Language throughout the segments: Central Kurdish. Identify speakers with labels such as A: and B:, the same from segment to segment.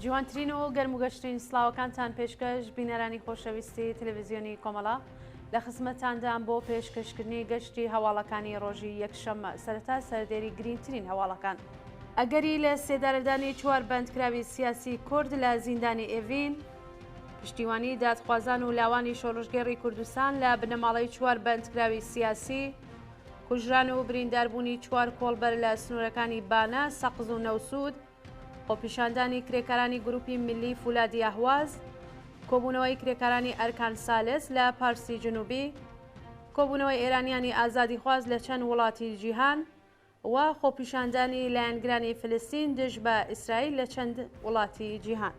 A: جوانترین و گەرموگەشترین سلااوەکانتان پێشکەش بینەرانی خۆشەویستی تەلەڤیزیۆنی کۆمەڵا لە خزمەتاندان بۆ پێشکەشکردنی گەشتی هەواڵەکانی ڕۆژی یەکشەممە سەرەتا سەردێری گرنگترین هەواڵەکان. ئەگەری لە سێدارەدانی 4 بەندکراوی سیاسی کورد لە زیندانی ئێڤین، پشتیوانی دادخوازان و لاوانی شۆڕژگێڕی کوردستان لە بنەماڵەی 4 بەندکراوی سیاسی، کوژران و برینداربوونی 4 کۆڵبەر لە سنوورەکانی بانە، سەقز و نەوسود، خۆپیشاندانی کرێکارانی گروپی ملی فولادی ئەهواز، کۆبوونەوەی کرێکارانی ئەرکان سالس لە پارسی جنوبی، کۆبوونەوەی ئێرانیانی ئازادی خواز لە چەند وڵاتی جیهان و خۆپیشاندانی لایەنگرانی فلستین دژ بە ئیسرائیل لە چەند وڵاتی جیهان.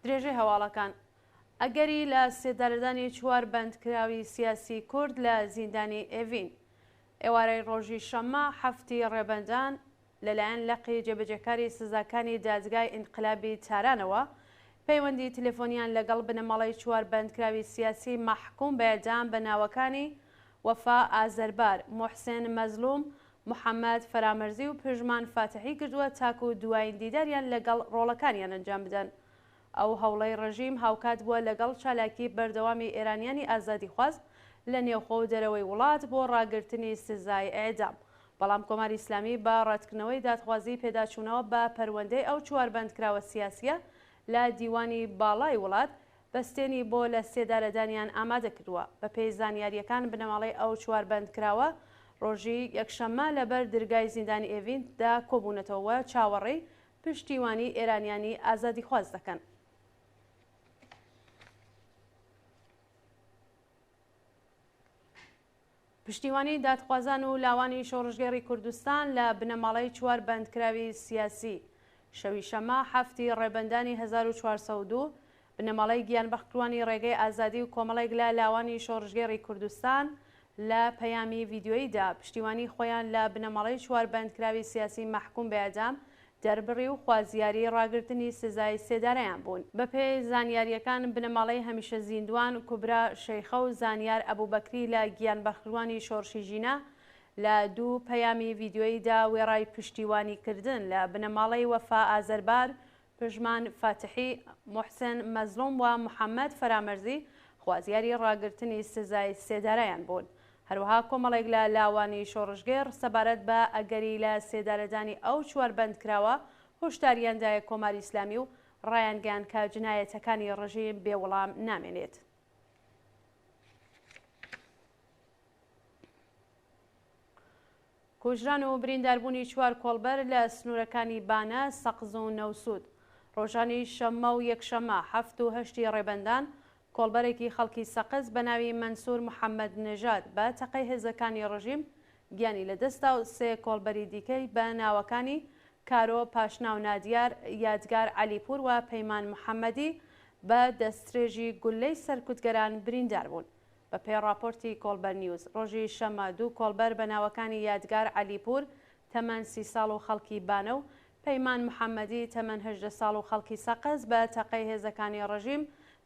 A: درێژەی هەواڵەکان ئەگەری لە سێدارەدانی 4 بەندکراوی سیاسی کورد لە زیندانی ئێڤین، ئێوارەی ڕۆژی شەممە هەفتی ڕێبەندان لەلایەن لەقی جێبەجێکاری سزاکانی دادگای ئینقلابی تارانەوە پەیوەندی تەلێفۆنیان لەگەڵ بنەماڵەی 4 بەندکراوی سیاسی مەحکوم بە ئێدام بە ناوەکانی وەفا ئازەربار، موحسێن مەزلوم، محەممەد فەرامەرزی و پژمان فاتحی کردووە تاکو و دوایین دیداریان لەگەڵ ڕۆڵەکانیان ئەنجام بدەن. ئەو هەوڵەی ڕژیم هاوکات بووە لەگەڵ چالاکی بەردەوامی ئێرانیانی ئازادی خواست لە نێوخۆ و دەرەوەی وڵات بۆ ڕاگررتنی سزای ئێدام. بەڵام کۆماری ئیسلامی بە ڕەتکردنەوەی دادخوازی پێداچوونەوە بە پەروەندەی ئەو 4 بەندکراوە سیاسیە لە دیوانی باڵای وڵات بەستێنی بۆ لە سێدارەدانیان ئامادە کردووە. بە پێی زانیاریەکان بنەماڵەی ئەو 4 بەندکراوە ڕۆژی یەکشەممە لەبەر دەرگای زیندانی ئێڤیندا کۆبوونەتەوە چاوەڕێی پشتیوانی ئێرانیانی ئازادی خواز دەکەن. پشتیوانی دادخوازان و لاوانی شۆڕژگێڕی کوردستان لە بنەماڵەی 4 بەندکراوی سیاسی شەوی شەمە هەفتی ڕێبەندانی 1402 بنەماڵەی گیانبەختکردوانی ڕێگەی ئازادی و کۆمەڵێک لە لاوانی شۆڕژگێڕی کوردستان لە پەیامی ڤیددیۆییدا پشتیوانی خۆیان لە بنەماڵەی 4 بەندکراوی سیاسی مەحکوم بە ئێدام دەربڕی و خوازیاری ڕاگررتنی سزای سێدارەیان بوون. بە پێی زانیاریەکان بنەماڵەی هەمیشە زیندوان کوبرا شەیخە و زانیار ئەبوبەکری لە گیانبەختکردوانی شۆڕشی ژینە لە 2 پەیامی ڤیددیۆییدا وێڕای پشتیوانی کردن لە بنەماڵەی وەفا ئازەربار، پژمان فاتحی، موحسێن مەزلوم و محەممەد فەرامەرزی خوازیاری ڕاگررتنی سزای سێدارەیان بوون. هەروەها کۆمەڵێک لە لاوانی شۆڕژگێڕ سەبارەت بە ئەگەری لە سێدارەدانی ئەو 4 بەندکراوە هۆشداریاندایە کۆماری ئیسلامی و ڕایانگەیان کە جنایەتەکانی ڕژیم بێوەڵام نامێنێت. کوژران و برینداربوونی 4 کۆڵبەر لە سنوورەکانی بانە، سەقز و نەوسود ڕۆژانی شەممە و یەکشەمە 7 و 8 ڕێبەندان کۆڵبەرێکی خەڵکی سەقز بە ناوی مەنسوور محەممەد نەژاد بە تەقەی هێزەکانی ڕژیم گیانی لەدەستا و 3 کۆڵبەری دیکەی بە ناوەکانی کارۆ پاشنا و نادیار، یادگار عەلیپور و پەیمان محەممەدی بە دەستێژی گولەی سەرکوتگەران بریندار بوون. بە پێی راپۆرتی کۆڵبەر نیوز ڕۆژی شەمە 2 کۆڵبەر بە ناوەکانی یادگار عەلیپور تەمەن 30 ساڵ و خەڵکی بانە و پەیمان محەممەدی تەمەن 18 ساڵ و خەڵکی سەقز بە تەقەی هێزەکانی ڕژیم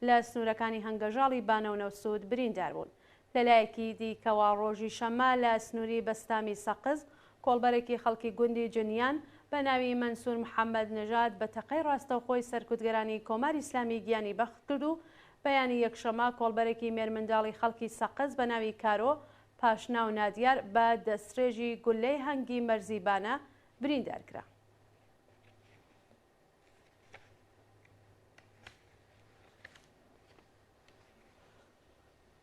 A: لە سنوورەکانی هەنگەژاڵی بانە و نەوسود بریندار بوون. لەلایەکی دیکەوە ڕۆژی شەممە لە سنووری بەستامی سەقز کۆڵبەرێکی خەڵکی گوندی جنیان بە ناوی مەنسوور محەممەد نەژاد بە تەقەی ڕاستەوخۆی سەرکوتگەرانی کۆماری ئیسلامی گیانی بەخت کرد و بەیانی یەکشەمە کۆڵبەرێکی مێرمنداڵی خەڵکی سەقز بە ناوی کارۆ پاشنا و نادیار بە دەستێژی گولەی هەنگی مەرزیبانە بریندارکرا.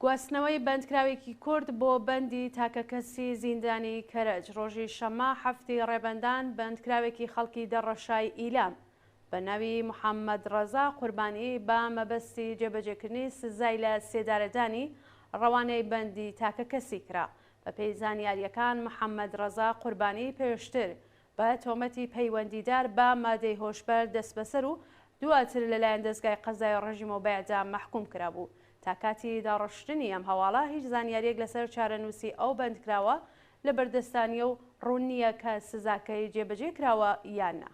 A: گواستنەوەی بەندکراوێکی کورد بۆ بەندی تاکەکەسی زیندانی کەرەج ڕۆژی شەممە هەفتی ڕێبەندان بەندکراوێکی خەڵکی دەڕەشای ئیلام بە ناوی محەممەد ڕەزا قوربانی بە مەبەستی جێبەجێکردنی سزای لە سێدارەدانی ڕەوانەی بەندی تاکەکەسی کرا. بە پێی زانیاریەکان محەممەد ڕەزا قوربانی پێشتر بە تۆمەتی پەیوەندیدار بە مادەی هۆشبەر دەست بەسەر و دواتر لەلایەن دەستگای قەزای ڕژیم و بەیەدا مەحکوم کرابوو. تا کاتی داڕشتنی ئەم هەواڵە هیچ زانیاریەک لەسەر چارەنووسی ئەو بەندکراوە لە بەردەستانیە و ڕوون نییە کە سزاکەی جێبەجێ کراوە یاننا.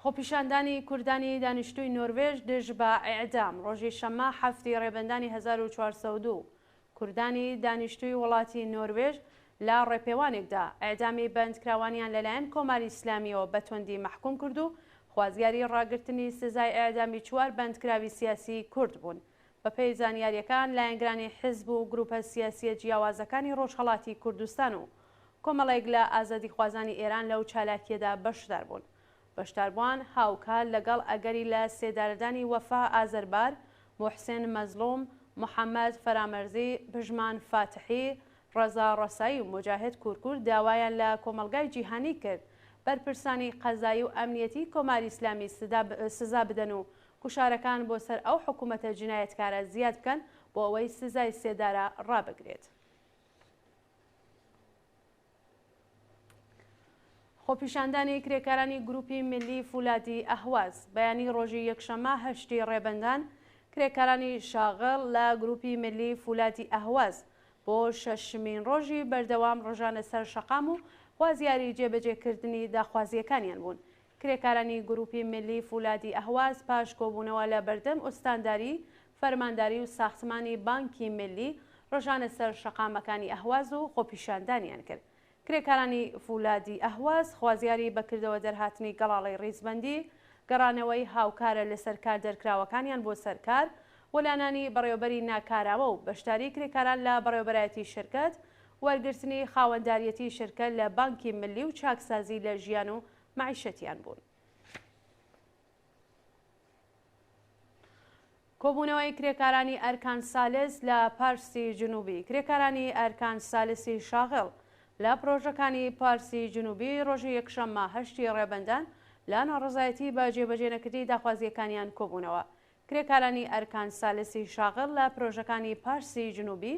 A: خۆپیشاندانی کوردانی دانیشتووی نۆروێژ دژ بە ئیعدام. ڕۆژی شەمە هەفتی ڕێبەندانی 1402 کوردانی دانیشتووی وڵاتی نۆروێژ لە ڕێپێوانێکدا ئیعدامی بەندکراوانیان لەلایەن کۆماری ئیسلامیەوە بە توندی مەحکوم کرد و خوازیاری ڕاگررتنی سزای ئیعدامی چوار بەندکراوی سیاسی کورد بوون. بەپێی زانیاریەکان لایەنگرانی حیزب و گروپە سیاسیە جیاوازەکانی ڕۆژهەڵاتی کوردستان و کۆمەڵێک لە ئازادیخوازانی ئێران لەو چالاکیەدا بەشدار بوون. بەشداربووان هاوکار لەگەڵ ئەگەری لە سێدارەدانی وەفا ئازەربار، موحسێن مەزلوم، محەممەد فەرامەرزی، بژمان فاتحی، ڕەزا ڕەسایی و مجاهد کورکور داوایان لە کۆمەلگای جیهانی کرد بەرپرسانی قەزایی و ئەمنیەتی کۆماری ئیسلامی سزا بدەن و کوشارەکان بۆ سەر ئەو حکوومەتە جینایەتکارە زیاد بکەن بۆ ئەوەی سزای سێدارە ڕابگرێت. خۆپیشاندانی کرێکارانی گروپی ملی فولادی ئەهواز بەیانی ڕۆژی یەکشەمە هەشتی ڕێبەندان کرێکارانی شاغڵ لە گروپی ملی فولادی ئەهواز بۆ شەشمین ڕۆژی بەردەوام ڕۆژانە سەر شەقام و خوازیاری جێبەجێکردنی داخوازیەکانیان بوون. کرێکارانی گروپی ملی فولادی ئەهواز پاش کۆبوونەوە لە بەردەم ئوستانداری، فەرمانداری و ساختمانی بانکی ملی ڕۆژانە سەر شەقامەکانی ئەهواز و خۆپیشاندانیان کرد. کرێکارانی فولادی ئەهواز خوازیاری بەکردەوە دەرهاتنی گەڵاڵی ڕیزبەندی، گەڕانەوەی هاوکارە لەسەر کار دەرکراوەکانیان بۆ سەرکار، وەلانانی بەڕێوەبەری ناکاراوە و بەشداری کرێکاران لە بەڕێوەبەرایەتی شرکەت، وەرگرتنی خاوەنداریەتی شرکەت لە بانکی ملی و چاکسازی لە ژیان و معیشەتیان بوون. کۆبوونەوەی کرێکارانی ئەرکان سالس لە پارسی جنوبی. کرێکارانی ئەرکان سالسی شاغڵ لە پرۆژەکانی پارسی جنوبی ڕۆژی یەکشەممە هەشتی ڕێبەندان لە ناڕزایەتی بە جێبەجێنەکردی داخوازیەکانیان کۆبوونەوە. کرێکارانی ئەرکان سالسی شاغڵ لە پرۆژەکانی پارسی جنوبی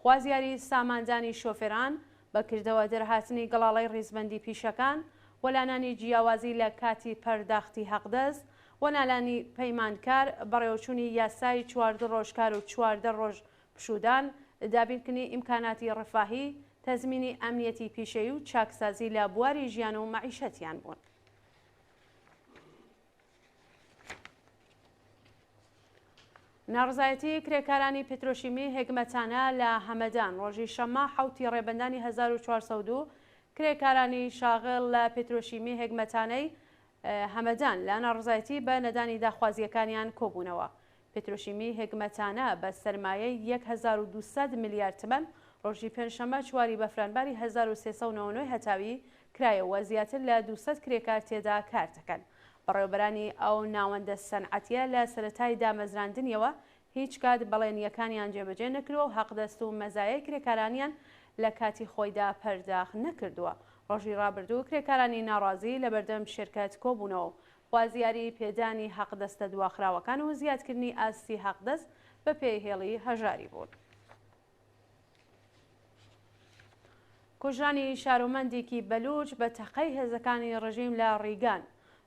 A: خوازیاری ساماندانی شۆفێران، بەکردەوە دەرهاتنی گەڵاڵی ڕیزبەندی پیشەکان، وەلانانی جیاوازی لە کاتی پەرداختی حەقدەست، وەنالانی پەیمانکار، بەڕێوەچوونی یاسای 14 ڕۆژکار و 14 ڕۆژ پشودان، دابینکردنی ئیمکاناتی ڕفاهی، تەزمینی ئەمنیەتی پیشەیی و چاکسازی لە بواری ژیان و معیشەتیان بوون. ناڕزایەتی کرێکارانی پێترۆشیمی هێگمەتانە لە هەمەدان ڕۆژی شەمە حوتی ڕێبەندانی 1402 کرێکارانی شاغڵ لە پێترۆشیمی هێگمەتانەی هەمەدان لە ناڕزایەتی بە نەدانی داخوازیەکانیان کۆبوونەوە. پێترۆشیمی هێگمەتانە بە سەرمایەی 1200 میلیارد تمەن ڕۆژی پێنجشەمە 4 بەفرانباری 1399 هەتاوی کرایەوە، زیاتر لە 200 کرێکار تێدا کار دەکەن. بەڕێوەبەرانی ئەو ناوەندە سەنعەتیە لە سەرەتای دامەزراندنیەوە هیچ کات بەڵێنیەکانیان جێبەجێ نەکردووە و حەقدەست و مەزایای کرێکارانیان لە کاتی خۆیدا پەرداخ نەکردووە. ڕۆژی ڕابردوو کرێکارانی ناڕازی لە بەردەم شرکەت کۆبوونەوە، خوازیاری پێدانی حەقدەستە دواخراوەکان و زیادکردنی ئاستی حەقدەست بە پێهێڵی هەژاری بوون. کوژانی شارۆمەندێکی بەلوچ بە تەقەی هێزەکانی ڕژیم لە ڕیگان.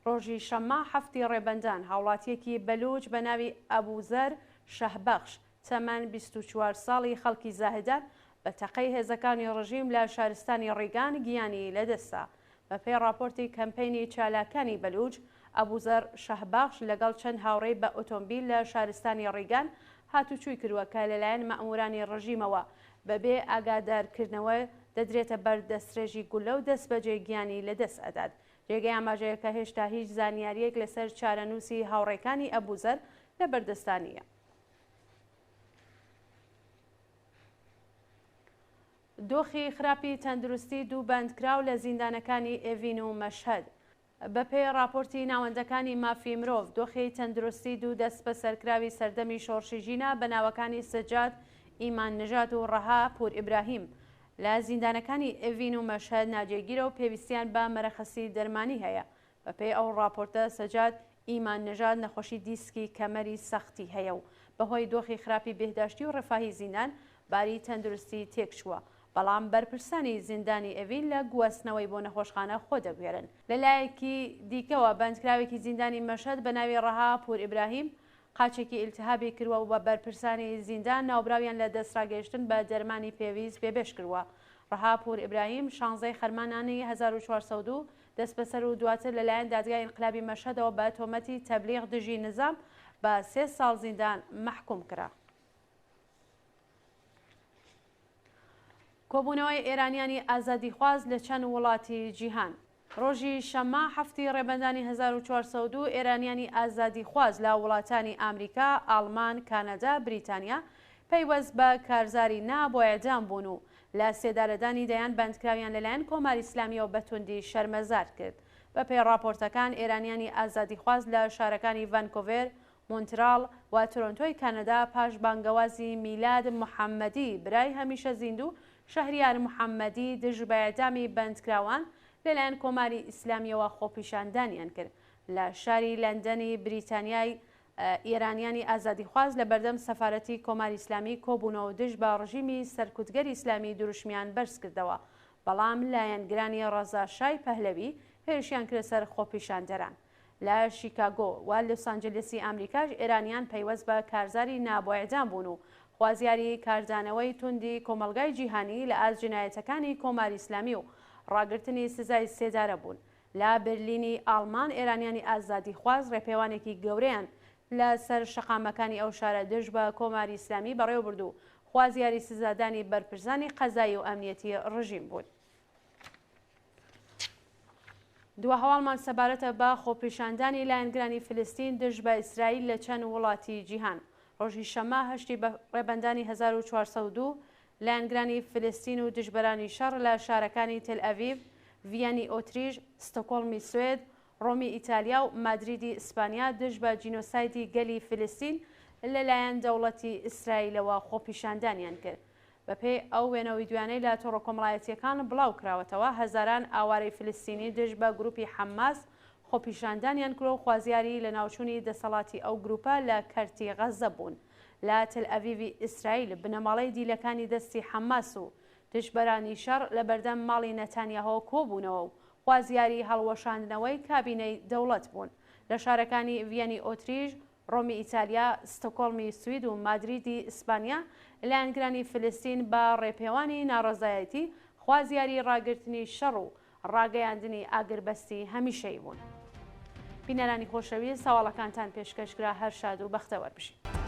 A: ڕۆژی شەمە هەفتی ڕێبەندان هاوڵاتیەکی بەلوچ بە ناوی ئەبوزەر شەهبەخش تەمەن 24 ساڵی خەڵکی زاهدان بە تەقەی هێزەکانی ڕژیم لە شارستانی ڕیگان گیانی لەدەستا. بەپێی راپۆرتی کەمپینی چالاکانی بەلوچ، ئەبوزەر شەهبەخش لەگەڵ چەند هاوڕێی بە ئۆتۆمبیل لە شارستانی ڕیگان هاتوچووی کردووە کە لەلایەن مەئمورانی ڕژیمەوە بەبێ ئاگادارکردنەوە دەدرێتە بەردەسترێژی گولە و دەستبەجێ گیانی لەدەست ئەدات. جێگەی ئاماژەیە کە هێشتا هیچ زانیاریەک لەسەر چارەنووسی هاوڕێکانی ئەبوزەر لە بەردەستانیە. دۆخی خراپی تەندروستی دوو بەندکراو لە زیندانەکانی ئێڤین و مەشهەد. بەپێی راپۆرتی ناوەندەکانی مافی مرۆڤ، دۆخی تەندروستی دوو دەست بە سەرکراوی سەردەمی شۆڕشیژینە بە ناوەکانی سەجاد ئیمان نژاد و ڕەها پور ئیبراهیم لە زیندانەکانی ئێڤین و مەشهەد ناجێگیرە و پێویستیان بە مەرەخەسی دەرمانی هەیە. بەپێی ئەو راپۆرتە سەجاد ئیمان نژاد نەخۆشی دیسکی کەمەری سەختی هەیە و بەهۆی دۆخی خراپی بێهداشتی و ڕێفاهی زیندان باری تەندروستی تێکچووە. بەڵام بەرپرسانی زیندانی ئێڤین لە گواستنەوەی بۆ نەخۆشخانە خۆ دەگوێرن. لەلایەکی دیکەوە بەندکراوێکی زیندانی مەشهەد بە ناوی ڕەها پور ئیبراهیم قاچێکی ئیلتیهابی کردووە و بە بەرپرسانی زیندان ناوبراویان لە دەستڕاگەیشتن بە دەرمانی پێویست بێبێش کردووە. ڕەها پور ئیبراهیم 16 خەرمانانی 1402 دەست بەسەر و دواتر لەلایەن دادگای ئینقلابی مەشهەدەوە بە تۆمەتی تەبلیغ دژی نظام بە 3 ساڵ زیندان محکوم کرا. کۆبوونەوەی ئێرانیانی ئازادیخواز لە چەند وڵاتی جیهان. ڕۆژی شەممە هەفتی ڕێبەندانی 1402 ئێرانیانی ئازادیخواز لە وڵاتانی ئامریکا، ئاڵمان، کانەدا، بریتانیا پەیوەست بە کارزاری نا بۆ ئێدام بوون و لە سێدارەدانی دەیان بەندکراویان لەلایەن کۆماری ئیسلامیەوە بەتوندی شەرمەزار کرد. بە پێی راپۆرتەکان ئێرانیانی ئازادیخواز لە شارەکانی ڤانکۆڤێر، مۆنتراڵ و تۆرۆنتۆی کانەدا پاش بانگەوازی میلاد محەممەدی برای هەمیشە زیندوو شەهریار محەممەدی دژ بە ئێدامی بەندکراوان لەلایەن کۆماری ئیسلامیەوە خۆپیشاندانیان کرد. لە شاری لەندەنی بریتانیای ئێرانیانی ئازادیخواز لە بەردەم سەفارەتی کۆماری ئیسلامی کۆبوونەوە دژ بە ڕژیمی سەرکوتگەری ئیسلامی دروشمیان بەرز کردەوە، بەڵام لایەنگرانی ڕەزاشای پەهلەوی هێرشیان کرد سەر خۆپیشاندەران. لە شیکاگۆ و لۆسانجلسی ئەمریکاش ئێرانیان پەیوەست بە کارزاری نابۆ ئێدام بوون و خوازیاری کاردانەوەی توندی کۆمەلگای جیهانی لە ئازجینایەتەکانی کۆماری ئیسلامی و ڕاگررتنی سزای سێدارە بوون. لە برلینی ئاڵمان ئێرانیانی ئازادیخواز ڕێپێوانێکی گەورەیان لە سەر شەقامەکانی ئەو شارە دژ بە کۆماری ئیسلامی بەڕێوە برد و خوازیاری سزادانی بەرپرسانی قەزایی و ئەمنیەتی ڕژیم بوون. دووە هەواڵمان سەبارەتە بە خۆپیشاندانی لایەنگرانی فلستین دژ بە ئیسرائیل لە چەند وڵاتی جیهان. ڕۆژی شەممە هەشتی بە ڕێبەندانی 1402 لایەنگرانی فلستین و دژبەرانی شەڕ لە شارەکانی تل ئەڤیڤ، ڤیانی ئۆتریژ، ستۆکۆڵمی سوێد، ڕۆمی ئیتالیا و مادریدی ئیسپانیا دژ بە جینۆسایدی گەلی فلستین لەلایەن دەوڵەتی ئیسرائیلەوە خۆپیشاندانیان کرد. بەپێی ئەو وێنەوەی دوانەی لە تۆڕە کۆمەڵایەتیەکان بڵاو کراوەتەوە، هەزاران ئاوارەی فلستینی دژ بە گروپی حەماس خۆپیشاندانیان کرد و خوازیاری لە ناوچوونی دەسەڵاتی ئەو گروپە لە کەرتی غەزە بوون. لە تل ئەڤیڤی ئیسرائیل بنەماڵەی دیلەکانی دەستی حەماس و دژبەرانی شەڕ لە بەردەم ماڵی نەتانیاهۆ کۆبوونەوە و خوازیاری هەڵوەشاندنەوەی کابینەی دەوڵەت بوون. لە شارەکانی ڤیانی ئۆتریژ، ڕۆمی ئیتالیا، ستۆکۆڵمی سوید و مادریدی ئیسپانیا لایەنگرانی فلستین بە ڕێپێوانی ناڕەزایەتی خوازیاری ڕاگررتنی شەڕ و ڕاگەیاندنی ئاگربەستی هەمیشەی بوون. بینەرانی خۆشەویست، ساواڵەکانتان پێشکەشکرا، هەر شاد و بەختەوەر بشین.